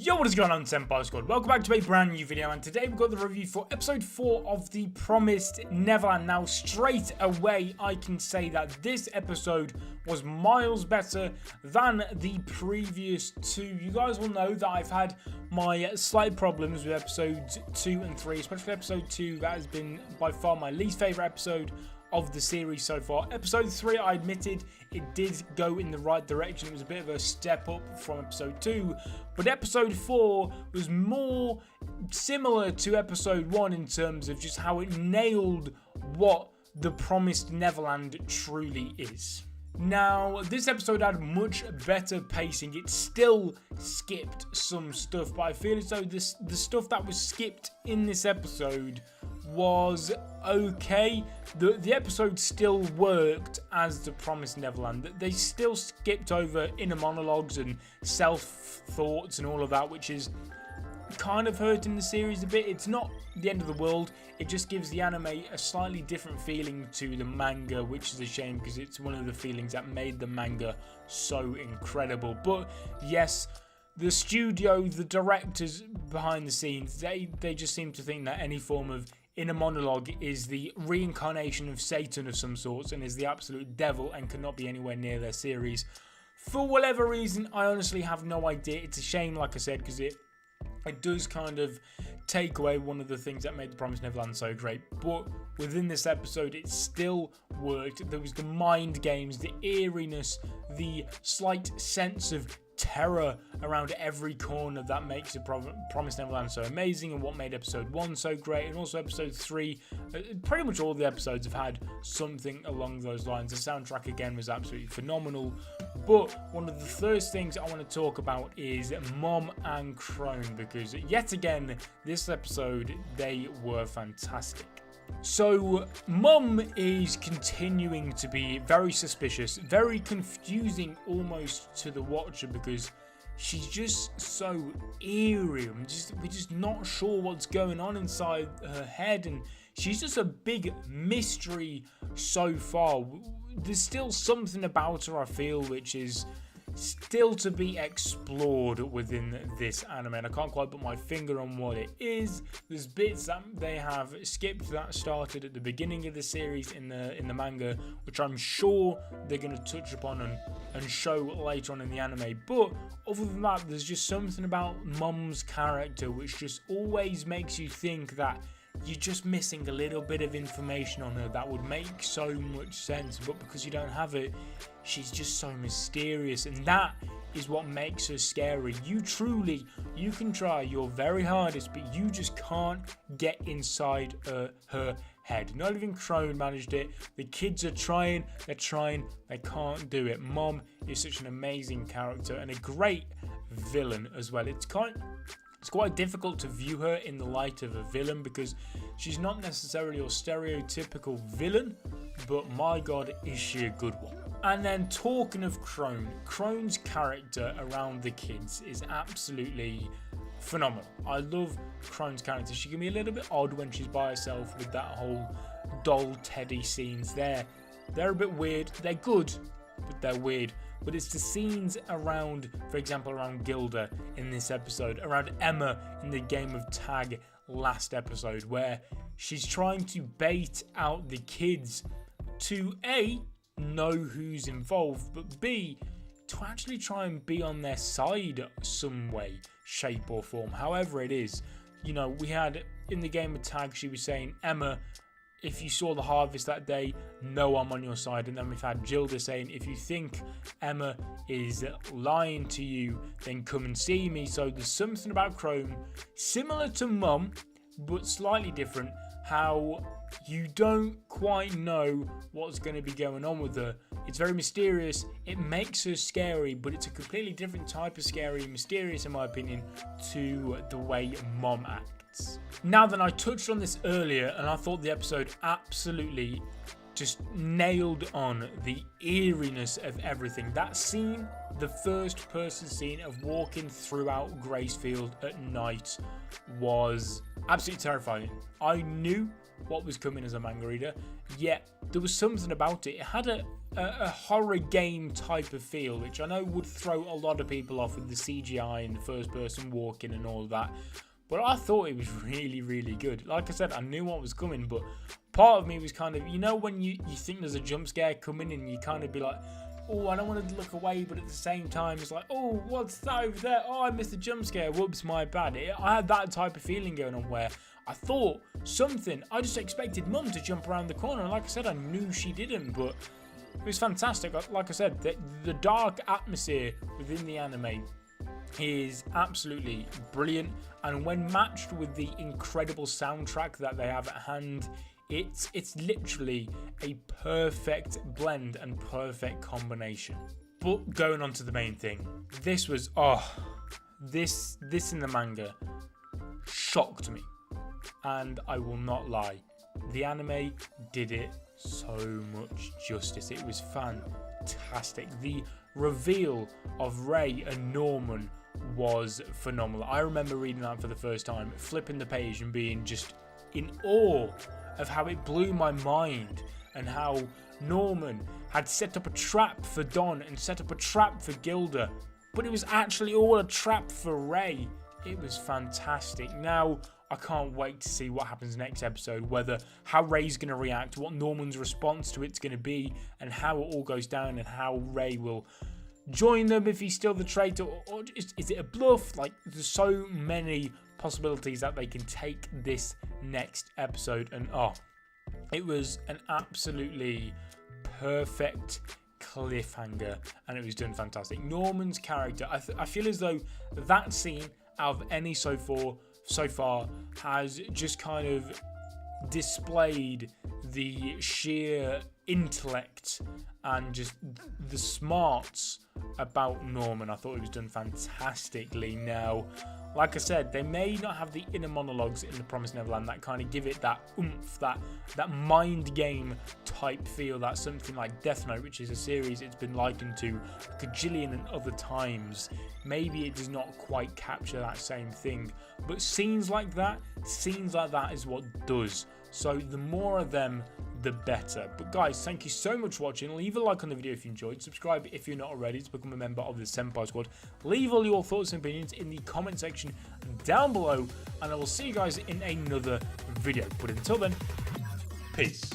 Yo, what is going on, Senpai Squad? Welcome back to a brand new video, and today we've got the review for episode 4 of the Promised Neverland. Now, straight away, I can say that this episode was miles better than the previous two. You guys will know that I've had my slight problems with episodes 2 and 3, especially episode 2. That has been by far my least favourite episode of the series so far. Episode 3, I admitted it did go in the right direction. It was a bit of a step up from episode 2, but episode 4 was more similar to episode 1 in terms of just how it nailed what the Promised Neverland truly is. Now, this episode had much better pacing. It still skipped some stuff, but I feel as though the stuff that was skipped in this episode was okay. The episode still worked as the Promised Neverland. They still skipped over inner monologues and self-thoughts and all of that, which is kind of hurting the series a bit. It's not the end of the world. It just gives the anime a slightly different feeling to the manga, which is a shame because it's one of the feelings that made the manga so incredible. But yes, the studio, the directors behind the scenes, they just seem to think that any form of inner monologue is the reincarnation of Satan of some sorts and is the absolute devil and cannot be anywhere near their series. For whatever reason, I honestly have no idea. It's a shame, like I said, because it does kind of take away one of the things that made the Promised Neverland so great. But within this episode, it still worked. There was the mind games, the eeriness, the slight sense of terror around every corner that makes the Promised Neverland so amazing, and what made episode 1 so great, and also episode 3. Pretty much all the episodes have had something along those lines. The soundtrack again was absolutely phenomenal. But one of the first things I want to talk about is Mom and Crone, because yet again this episode they were fantastic. So, Mum is continuing to be very suspicious, very confusing almost to the watcher, because she's just so eerie. We're just not sure what's going on inside her head, and she's just a big mystery so far. There's still something about her, I feel, which is still to be explored within this anime, and I can't quite put my finger on what it is. There's bits that they have skipped that started at the beginning of the series in the manga, which I'm sure they're going to touch upon and show later on in the anime. But other than that, there's just something about Mum's character which just always makes you think that you're just missing a little bit of information on her that would make so much sense, but because you don't have it, she's just so mysterious, and that is what makes her scary. You can try your very hardest, but you just can't get inside her head. Not even Crone managed it. The kids are trying, they can't do it. Mom is such an amazing character and a great villain as well. It's quite difficult to view her in the light of a villain because she's not necessarily your stereotypical villain, but my god, is she a good one. And then talking of Crone, Crone's character around the kids is absolutely phenomenal. I love Crone's character. She can be a little bit odd when she's by herself with that whole doll teddy scenes there. They're a bit weird. They're good, but they're weird. But it's the scenes around, for example, around Gilda in this episode, around Emma in the game of tag last episode, where she's trying to bait out the kids to A, know who's involved, but B, to actually try and be on their side some way, shape or form, however it is. You know, we had in the game of tag, she was saying, Emma, if you saw the harvest that day, know I'm on your side. And then we've had Gilda saying, if you think Emma is lying to you, then come and see me. So there's something about Crone, similar to Mum, but slightly different, how you don't quite know what's going to be going on with her. It's very mysterious. It makes her scary, but it's a completely different type of scary and mysterious, in my opinion, to the way Mom acts. Now then, I touched on this earlier, and I thought the episode absolutely just nailed on the eeriness of everything. That scene, the first person scene of walking throughout Gracefield at night, was absolutely terrifying. I knew what was coming as a manga reader, yet there was something about it. It had a horror game type of feel, which I know would throw a lot of people off with the CGI and the first person walking and all of that. But I thought it was really, really good. Like I said, I knew what was coming, but part of me was kind of, you know, when you think there's a jump scare coming and you kind of be like, oh, I don't want to look away, but at the same time, it's like, oh, what's that over there? Oh, I missed a jump scare. Whoops, my bad. I had that type of feeling going on where I thought something, I just expected Mum to jump around the corner. And like I said, I knew she didn't, but it was fantastic. Like I said, the dark atmosphere within the anime is absolutely brilliant, and when matched with the incredible soundtrack that they have at hand, it's literally a perfect blend and perfect combination. But going on to the main thing, this was this in the manga shocked me, and I will not lie, the anime did it so much justice. It was fantastic. The reveal of Ray and Norman was phenomenal. I remember reading that for the first time, flipping the page and being just in awe of how it blew my mind, and how Norman had set up a trap for Don and set up a trap for Gilda, but it was actually all a trap for Ray. It was fantastic. Now I can't wait to see what happens next episode, how Ray's going to react, what Norman's response to it's going to be, and how it all goes down, and how Ray will join them if he's still the traitor, or is it a bluff? Like, there's so many possibilities that they can take this next episode, and it was an absolutely perfect cliffhanger, and it was done fantastic. Norman's character, I feel as though that scene out of any so far has just kind of displayed the sheer intellect and just the smarts about Norman. I thought it was done fantastically. Now, like I said, they may not have the inner monologues in The Promised Neverland that kind of give it that oomph, that mind game type feel that something like Death Note, which is a series it's been likened to a gajillion and other times, maybe it does not quite capture that same thing. But scenes like that is what does. So the more of them, the better. But guys, thank you so much for watching. Leave a like on the video if you enjoyed. Subscribe if you're not already to become a member of the Senpai Squad. Leave all your thoughts and opinions in the comment section down below, and I will see you guys in another video. But until then, peace.